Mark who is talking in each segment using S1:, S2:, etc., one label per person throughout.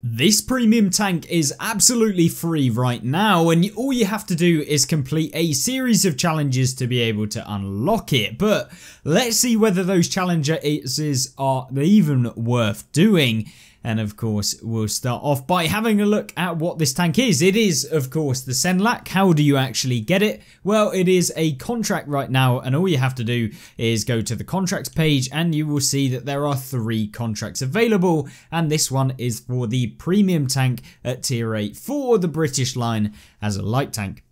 S1: This premium tank is absolutely free right now, and all you have to do is complete a series of challenges to be able to unlock it. But let's see whether those challenges are even worth doing. And of course, we'll start off by having a look at what this tank is. It is, of course, the Senlac. How do you actually get it? Well, it is a contract right now, and all you have to do is go to the contracts page and you will see that there are 3 contracts available, and this one is for the premium tank at tier 8 for the British line as a light tank.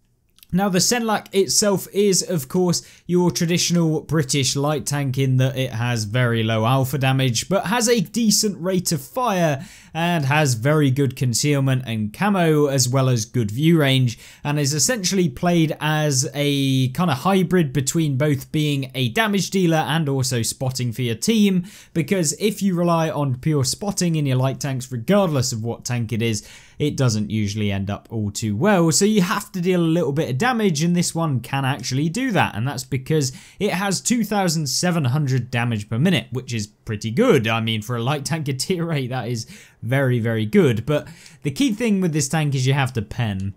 S1: Now, the Senlac itself is, of course, your traditional British light tank in that it has very low alpha damage, but has a decent rate of fire and has very good concealment and camo, as well as good view range, and is essentially played as a kind of hybrid between both being a damage dealer and also spotting for your team, because if you rely on pure spotting in your light tanks, regardless of what tank it is, it doesn't usually end up all too well, so you have to deal a little bit of damage, and this one can actually do that, and that's because it has 2,700 damage per minute, which is pretty good. I mean, for a light tank at tier 8, that is very, very good. But the key thing with this tank is you have to pen.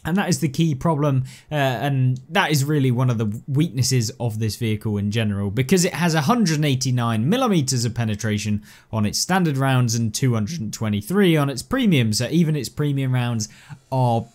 S1: And that is the key problem, and that is really one of the weaknesses of this vehicle in general, because it has 189mm of penetration on its standard rounds and 223 on its premium, so even its premium rounds are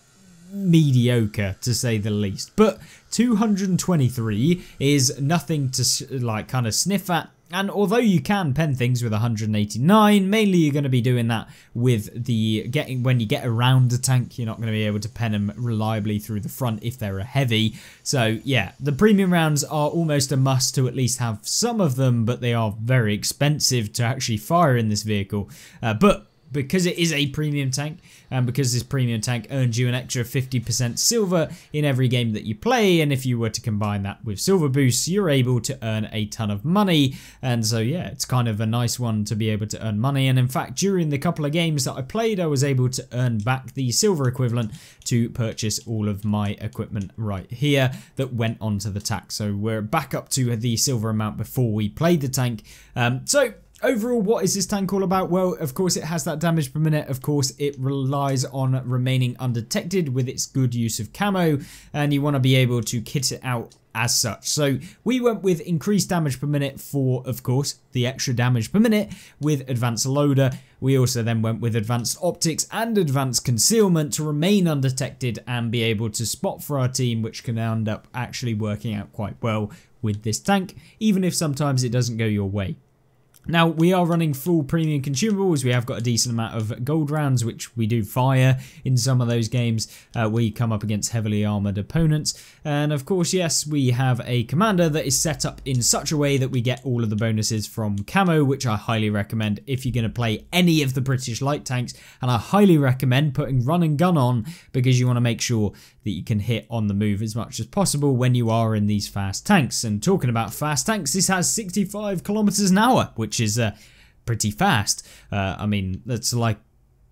S1: mediocre to say the least. But 223 is nothing to kind of sniff at. And although you can pen things with 189, mainly you're going to be doing that with the when you get around the tank, you're not going to be able to pen them reliably through the front if they're a heavy. So yeah, the premium rounds are almost a must to at least have some of them, but they are very expensive to actually fire in this vehicle. But because it is a premium tank, and because this premium tank earns you an extra 50% silver in every game that you play, and if you were to combine that with silver boosts, you're able to earn a ton of money. And so yeah, it's kind of a nice one to be able to earn money. And in fact, during the couple of games that I played, I was able to earn back the silver equivalent to purchase all of my equipment right here that went onto the tank. So we're back up to the silver amount before we played the tank. So overall, what is this tank all about? Well, of course, it has that damage per minute. Of course, it relies on remaining undetected with its good use of camo, and you want to be able to kit it out as such. So we went with increased damage per minute for, of course, the extra damage per minute with advanced loader. We also then went with advanced optics and advanced concealment to remain undetected and be able to spot for our team, which can end up actually working out quite well with this tank, even if sometimes it doesn't go your way. Now, we are running full premium consumables. We have got a decent amount of gold rounds, which we do fire in some of those games. We come up against heavily armoured opponents. And of course, yes, we have a commander that is set up in such a way that we get all of the bonuses from camo, which I highly recommend if you're going to play any of the British light tanks. And I highly recommend putting run and gun on, because you want to make sure that you can hit on the move as much as possible when you are in these fast tanks. And talking about fast tanks, this has 65 kilometers an hour, which is pretty fast. I mean, that's like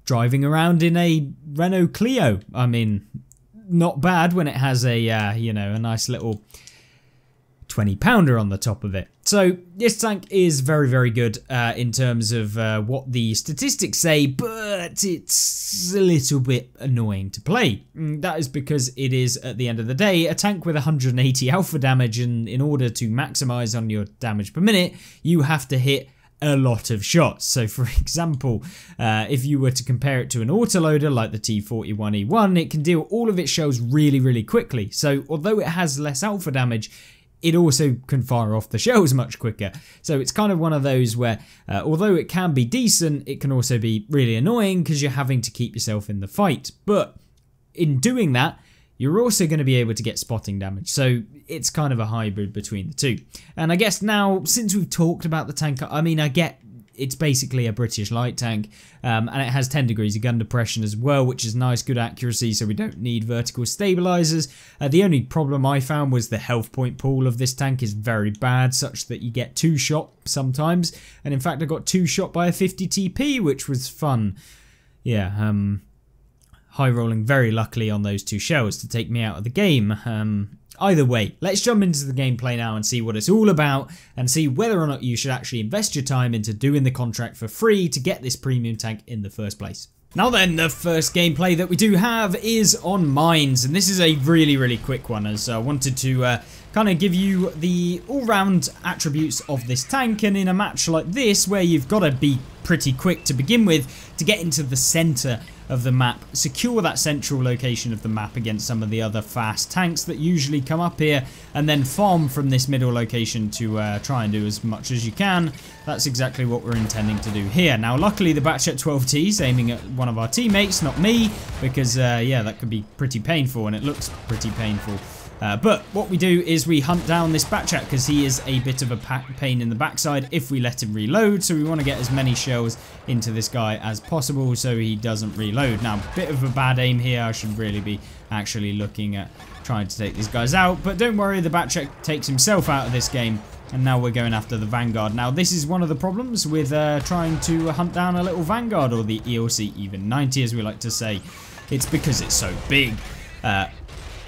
S1: driving around in a Renault Clio. I mean, not bad when it has a you know, a nice little 20-pounder on the top of it. So this tank is very, very good in terms of what the statistics say, but it's a little bit annoying to play. That is because it is, at the end of the day, a tank with 180 alpha damage, and in order to maximize on your damage per minute, you have to hit a lot of shots. So for example, if you were to compare it to an autoloader like the T41E1, it can deal all of its shells really, really quickly. So although it has less alpha damage, it also can fire off the shells much quicker. So it's kind of one of those where, although it can be decent, it can also be really annoying because you're having to keep yourself in the fight. But in doing that, you're also going to be able to get spotting damage. So it's kind of a hybrid between the two. And I guess now, since we've talked about the tank, I mean, I get it's basically a British light tank, and it has 10 degrees of gun depression as well, which is nice, good accuracy, so we don't need vertical stabilizers. The only problem I found was the health point pool of this tank is very bad, such that you get 2 shot sometimes, and in fact I got 2 shot by a 50 TP, which was fun. Yeah, high rolling very luckily on those 2 shells to take me out of the game. Either way, let's jump into the gameplay now and see what it's all about, and see whether or not you should actually invest your time into doing the contract for free to get this premium tank in the first place. Now then, the first gameplay that we do have is on mines, and this is a really quick one, as I wanted to kind of give you the all-round attributes of this tank. And in a match like this, where you've got to be pretty quick to begin with to get into the center of the map, secure that central location of the map against some of the other fast tanks that usually come up here, and then farm from this middle location to try and do as much as you can. That's exactly what we're intending to do here. Now luckily the Batchet 12T is aiming at one of our teammates, not me, because yeah, that could be pretty painful, and it looks pretty painful. But what we do is we hunt down this Batchet, because he is a bit of a pain in the backside if we let him reload. So we want to get as many shells into this guy as possible so he doesn't reload. Now, bit of a bad aim here. I should really be actually looking at trying to take these guys out. But don't worry, the Batchet takes himself out of this game. And now we're going after the Vanguard. Now, this is one of the problems with trying to hunt down a little Vanguard, or the ELC even 90 as we like to say. It's because it's so big.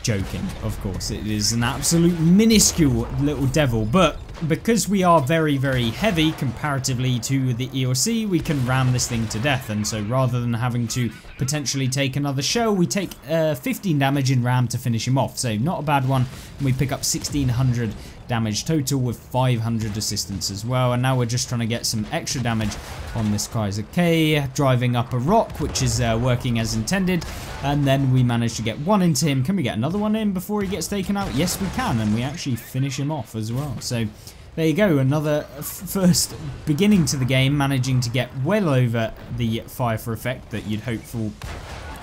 S1: Joking, of course. It is an absolute minuscule little devil, but because we are very heavy comparatively to the ELC, we can ram this thing to death. And so rather than having to potentially take another shell, we take 15 damage in ram to finish him off. So not a bad one. And we pick up 1600 damage total with 500 assistance as well. And now we're just trying to get some extra damage on this Kaiser K, driving up a rock, which is working as intended. And then we manage to get one into him. Can we get another one in before he gets taken out? Yes, we can, and we actually finish him off as well. So there you go, another first beginning to the game, managing to get well over the fire for effect that you'd hope for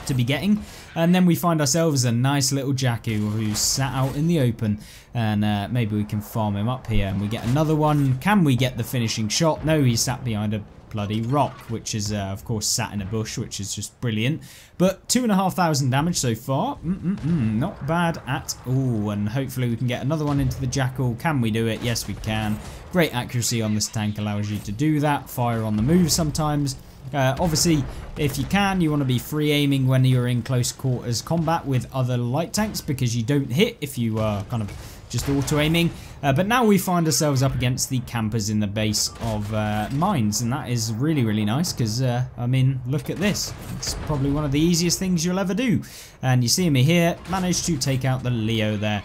S1: to be getting. And then we find ourselves a nice little Jakku who's sat out in the open, and maybe we can farm him up here, and we get another one. Can we get the finishing shot? No, he's sat behind a bloody rock, which is of course sat in a bush, which is just brilliant. But 2,500 damage so far. Not bad at all, and hopefully we can get another one into the Jackal. Can we do it? Yes, we can. Great accuracy on this tank allows you to do that. Fire on the move sometimes. Obviously, if you can, you want to be free aiming when you're in close quarters combat with other light tanks, because you don't hit if you are kind of just auto aiming. But now we find ourselves up against the campers in the base of mines, and that is really nice, because I mean, look at this. It's probably one of the easiest things you'll ever do. And you see me here, managed to take out the Leo there.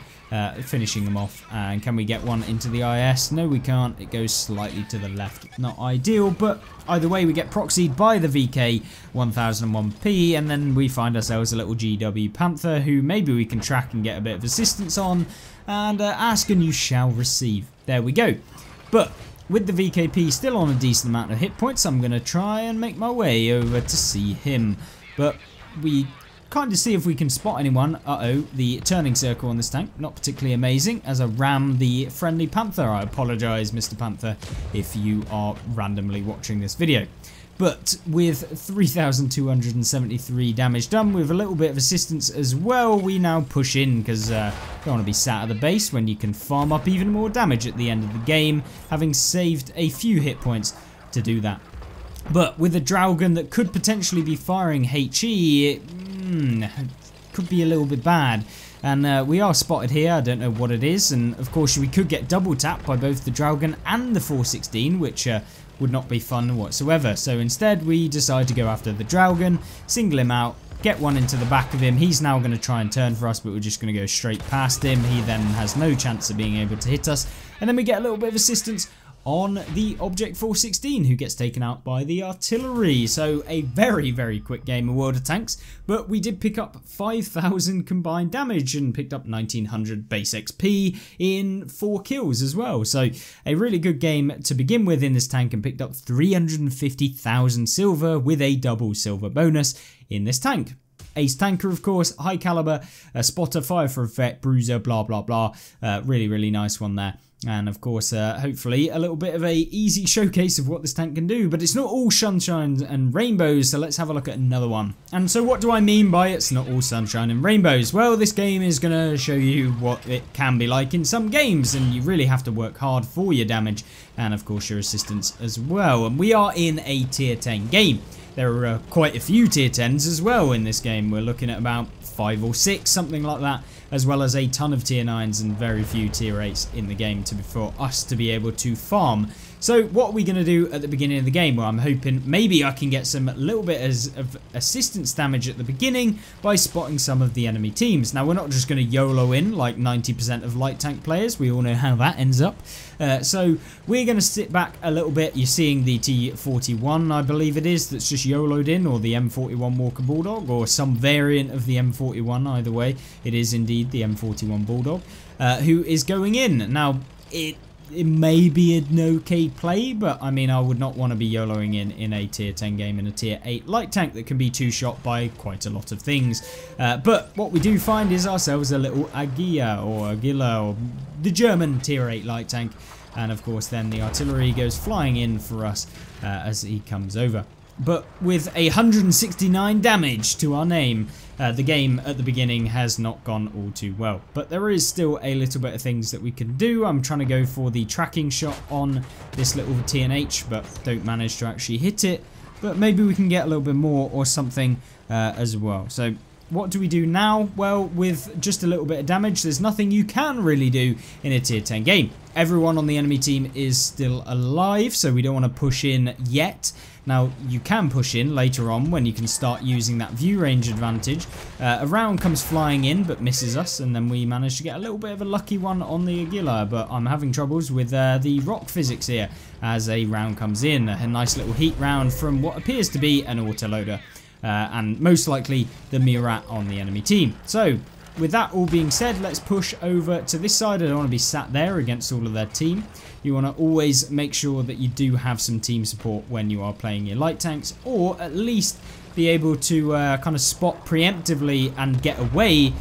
S1: Finishing them off. And can we get one into the IS? No, we can't. It goes slightly to the left. Not ideal, but either way, we get proxied by the VK 1001P, and then we find ourselves a little GW Panther who maybe we can track and get a bit of assistance on, and ask and you shall receive. There we go. But with the VKP still on a decent amount of hit points, I'm going to try and make my way over to see him. But we kind of see if we can spot anyone. The turning circle on this tank, not particularly amazing, as I ram the friendly Panther. I apologise, Mr. Panther, if you are randomly watching this video. But with 3,273 damage done, with a little bit of assistance as well, we now push in, because you don't want to be sat at the base when you can farm up even more damage at the end of the game, having saved a few hit points to do that. But with a Draugen that could potentially be firing HE, it could be a little bit bad. And we are spotted here, I don't know what it is, and of course we could get double tapped by both the Draugen and the 416, which would not be fun whatsoever. So instead we decide to go after the Draugen, single him out, get one into the back of him. He's now going to try and turn for us, but we're just going to go straight past him. He then has no chance of being able to hit us, and then we get a little bit of assistance on the Object 416, who gets taken out by the artillery. So a very quick game of World of Tanks, but we did pick up 5,000 combined damage and picked up 1,900 base XP in 4 kills as well. So a really good game to begin with in this tank, and picked up 350,000 silver with a double silver bonus in this tank. Ace tanker, of course, high caliber, spotter, fire for effect, bruiser, blah blah. Really nice one there. And of course, hopefully a little bit of a easy showcase of what this tank can do. But it's not all sunshine and rainbows, so let's have a look at another one. And so what do I mean by it's not all sunshine and rainbows? Well, this game is going to show you what it can be like in some games, and you really have to work hard for your damage and of course your assistance as well. And we are in a tier 10 game. There are quite a few tier 10s as well in this game. We're looking at about 5 or 6, something like that, as well as a ton of tier 9s and very few tier 8s in the game for us to be able to farm. So what are we going to do at the beginning of the game? Well, I'm hoping maybe I can get some little bit of assistance damage at the beginning by spotting some of the enemy teams. Now, we're not just going to YOLO in like 90% of light tank players. We all know how that ends up. So we're going to sit back a little bit. You're seeing the T41, I believe it is, that's just YOLO'd in, or the M41 Walker Bulldog, or some variant of the M41. Either way, it is indeed the M41 Bulldog, who is going in. Now, it may be an okay play, but I mean, I would not want to be YOLOing in a tier 10 game in a tier 8 light tank that can be two-shot by quite a lot of things. But what we do find is ourselves a little Agia or the German tier 8 light tank. And of course then the artillery goes flying in for us as he comes over. But with 169 damage to our name, the game at the beginning has not gone all too well. But there is still a little bit of things that we can do. I'm trying to go for the tracking shot on this little TNH, but don't manage to actually hit it. But maybe we can get a little bit more or something as well. So what do we do now? Well, with just a little bit of damage, there's nothing you can really do in a tier 10 game. Everyone on the enemy team is still alive, so we don't want to push in yet. Now, you can push in later on when you can start using that view range advantage. A round comes flying in but misses us, and then we manage to get a little bit of a lucky one on the Aguila, but I'm having troubles with the rock physics here as a round comes in. A nice little heat round from what appears to be an autoloader, and most likely the Murat on the enemy team. So, with that all being said, let's push over to this side. I don't want to be sat there against all of their team. You want to always make sure that you do have some team support when you are playing your light tanks, or at least be able to kind of spot preemptively and get away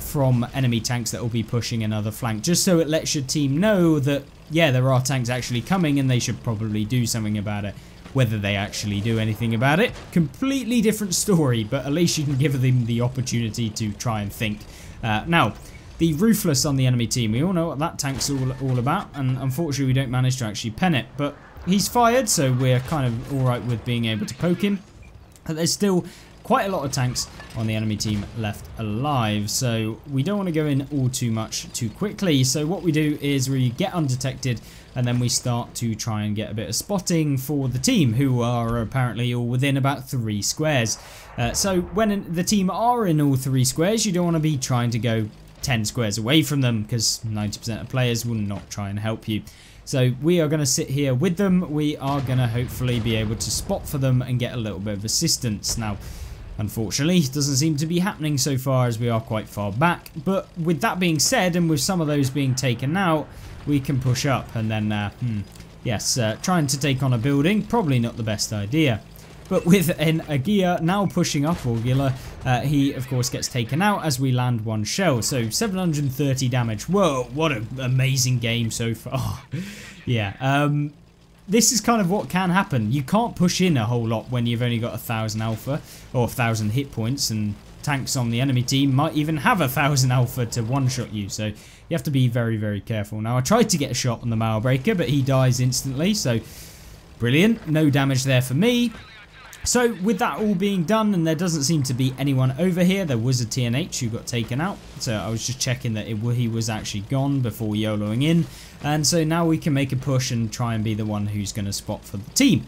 S1: from enemy tanks that will be pushing another flank, just so it lets your team know that, yeah, there are tanks actually coming and they should probably do something about it. Whether they actually do anything about it, completely different story, but at least you can give them the opportunity to try and think. Now, the Ruthless on the enemy team, we all know what that tank's all about, and unfortunately we don't manage to actually pen it, but he's fired, so we're kind of alright with being able to poke him. But there's still quite a lot of tanks on the enemy team left alive, so we don't want to go in all too much too quickly. So what we do is we get undetected, and then we start to try and get a bit of spotting for the team, who are apparently all within about 3 squares. So when the team are in all 3 squares, you don't want to be trying to go 10 squares away from them, because 90% of players will not try and help you. So we are going to sit here with them. We are going to hopefully be able to spot for them and get a little bit of assistance. Now, unfortunately, it doesn't seem to be happening so far, as we are quite far back. But with that being said, and with some of those being taken out, we can push up. And then, yes, trying to take on a building, probably not the best idea. But with an Agia now pushing up, or Gila, he of course gets taken out as we land 1 shell. So 730 damage. Whoa, what an amazing game so far. Yeah, this is kind of what can happen. You can't push in a whole lot when you've only got 1,000 alpha or 1,000 hit points, and tanks on the enemy team might even have 1,000 alpha to one-shot you. So you have to be very, very careful. Now, I tried to get a shot on the Mailbreaker, but he dies instantly. So brilliant. No damage there for me. So with that all being done, and there doesn't seem to be anyone over here, there was a TNH who got taken out, so I was just checking that he was actually gone before YOLOing in, and so now we can make a push and try and be the one who's going to spot for the team.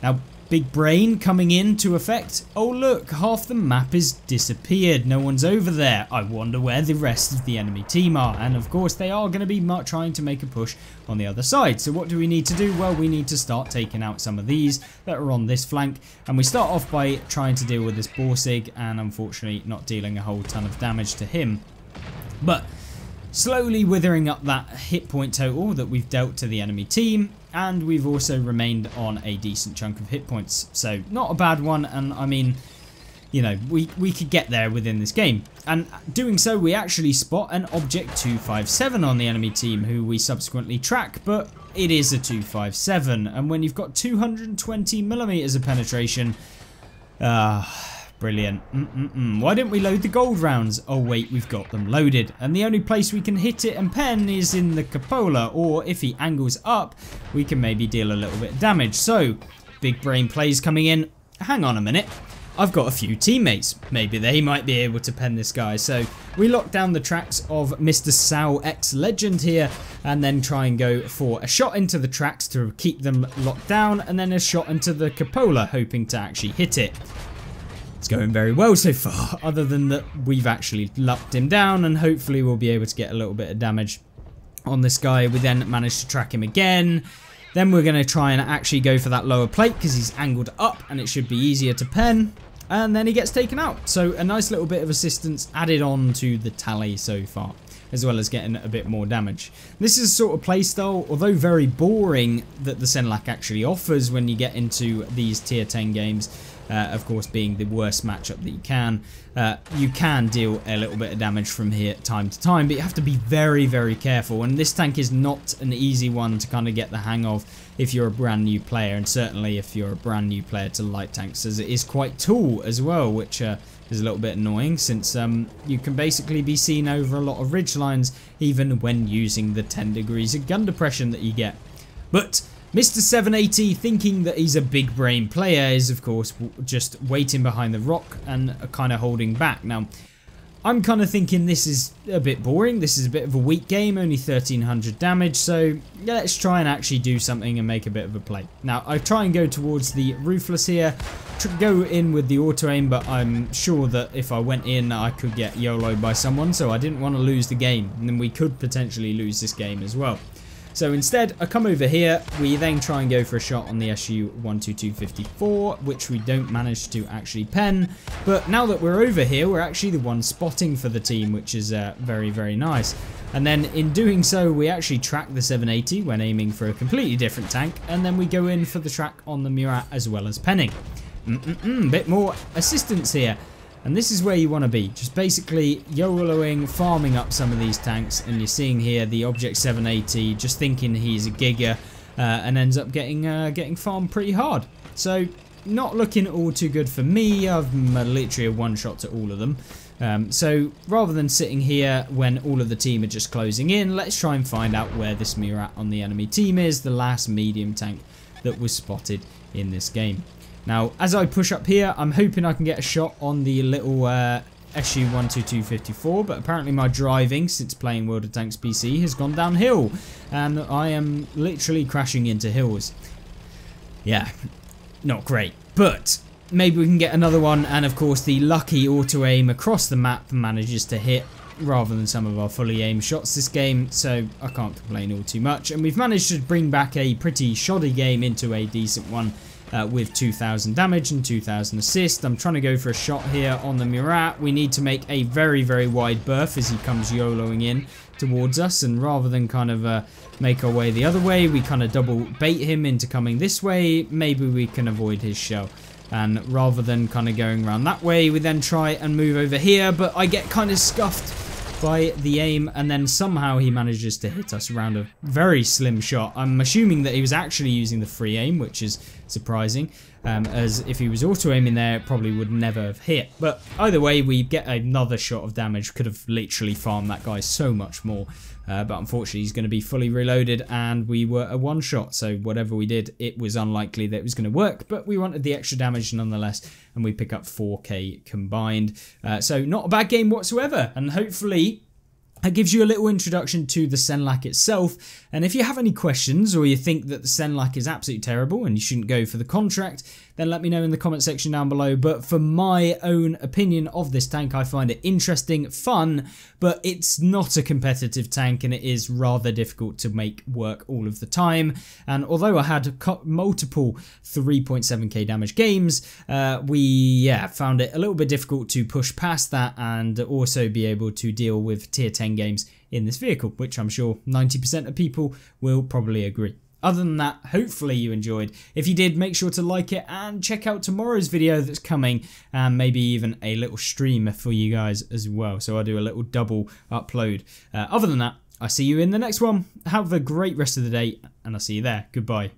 S1: Now, Big Brain coming into effect. Oh look, half the map is disappeared. No one's over there. I wonder where the rest of the enemy team are. And of course they are going to be trying to make a push on the other side. So what do we need to do? Well, we need to start taking out some of these that are on this flank. And we start off by trying to deal with this Borsig, and unfortunately not dealing a whole ton of damage to him. But slowly withering up that hit point total that we've dealt to the enemy team, and we've also remained on a decent chunk of hit points, so not a bad one. And I mean, you know, we could get there within this game, and doing so we actually spot an Object 257 on the enemy team, who we subsequently track, but it is a 257, and when you've got 220mm of penetration, brilliant. Why didn't we load the gold rounds? Oh wait, we've got them loaded. And the only place we can hit it and pen is in the cupola, or if he angles up, we can maybe deal a little bit of damage. So, Big Brain plays coming in. Hang on a minute. I've got a few teammates. Maybe they might be able to pen this guy. So we lock down the tracks of Mr. Sao X Legend here and then try and go for a shot into the tracks to keep them locked down, and then a shot into the cupola, hoping to actually hit it. It's going very well so far, other than that we've actually locked him down, and hopefully we'll be able to get a little bit of damage on this guy. We then managed to track him again. Then we're going to try and actually go for that lower plate because he's angled up and it should be easier to pen. And then he gets taken out. So a nice little bit of assistance added on to the tally so far, as well as getting a bit more damage. This is a sort of playstyle, although very boring, that the Senlac actually offers when you get into these tier 10 games. Of course, being the worst matchup that you can deal a little bit of damage from here time to time, but you have to be very, very careful. And this tank is not an easy one to kind of get the hang of if you're a brand new player, and certainly if you're a brand new player to light tanks, as it is quite tall as well, which is a little bit annoying, since you can basically be seen over a lot of ridge lines even when using the 10 degrees of gun depression that you get. But Mr. 780, thinking that he's a big brain player, is of course just waiting behind the rock and kind of holding back. Now, I'm kind of thinking this is a bit boring. This is a bit of a weak game, only 1300 damage. So yeah, let's try and actually do something and make a bit of a play. Now, I try and go towards the Ruthless here, go in with the auto aim, but I'm sure that if I went in, I could get YOLO'd by someone. So I didn't want to lose the game, and then we could potentially lose this game as well. So instead, I come over here, we then try and go for a shot on the SU-12254, which we don't manage to actually pen. But now that we're over here, we're actually the one spotting for the team, which is very, very nice. And then in doing so, we actually track the 780 when aiming for a completely different tank, and then we go in for the track on the Murat as well as penning. Bit more assistance here. And this is where you want to be, just basically YOLOing, farming up some of these tanks, and you're seeing here the Object 780 just thinking he's a giga and ends up getting farmed pretty hard. So not looking all too good for me. I've literally a one-shot to all of them. So rather than sitting here when all of the team are just closing in, let's try and find out where this Murat on the enemy team is, the last medium tank that was spotted in this game. Now, as I push up here, I'm hoping I can get a shot on the little SU-12254, but apparently my driving since playing World of Tanks PC has gone downhill, and I am literally crashing into hills. Yeah, not great, but maybe we can get another one, and of course the lucky auto-aim across the map manages to hit rather than some of our fully aimed shots this game, so I can't complain all too much, and we've managed to bring back a pretty shoddy game into a decent one. With 2000 damage and 2000 assist. I'm trying to go for a shot here on the Murat. We need to make a very, very wide berth as he comes YOLOing in towards us, and rather than kind of make our way the other way, we kind of double bait him into coming this way. Maybe we can avoid his shell. And rather than kind of going around that way, we then try and move over here, but I get kind of scuffed by the aim, and then somehow he manages to hit us around a very slim shot. I'm assuming that he was actually using the free aim, which is surprising, as if he was auto aiming there, it probably would never have hit. But either way, we get another shot of damage. Could have literally farmed that guy so much more, but unfortunately he's going to be fully reloaded, and we were a one shot, so whatever we did, it was unlikely that it was going to work, but we wanted the extra damage nonetheless, and we pick up 4k combined. So not a bad game whatsoever, and hopefully that gives you a little introduction to the Senlac itself. And if you have any questions, or you think that the Senlac is absolutely terrible and you shouldn't go for the contract, then let me know in the comment section down below. But for my own opinion of this tank, I find it interesting, fun, but it's not a competitive tank, and it is rather difficult to make work all of the time. And although I had multiple 3.7k damage games, we found it a little bit difficult to push past that and also be able to deal with tier 10 games in this vehicle, which I'm sure 90% of people will probably agree. Other than that, hopefully you enjoyed. If you did, make sure to like it and check out tomorrow's video that's coming, and maybe even a little stream for you guys as well. So I'll do a little double upload. Other than that, I'll see you in the next one. Have a great rest of the day, and I'll see you there. Goodbye.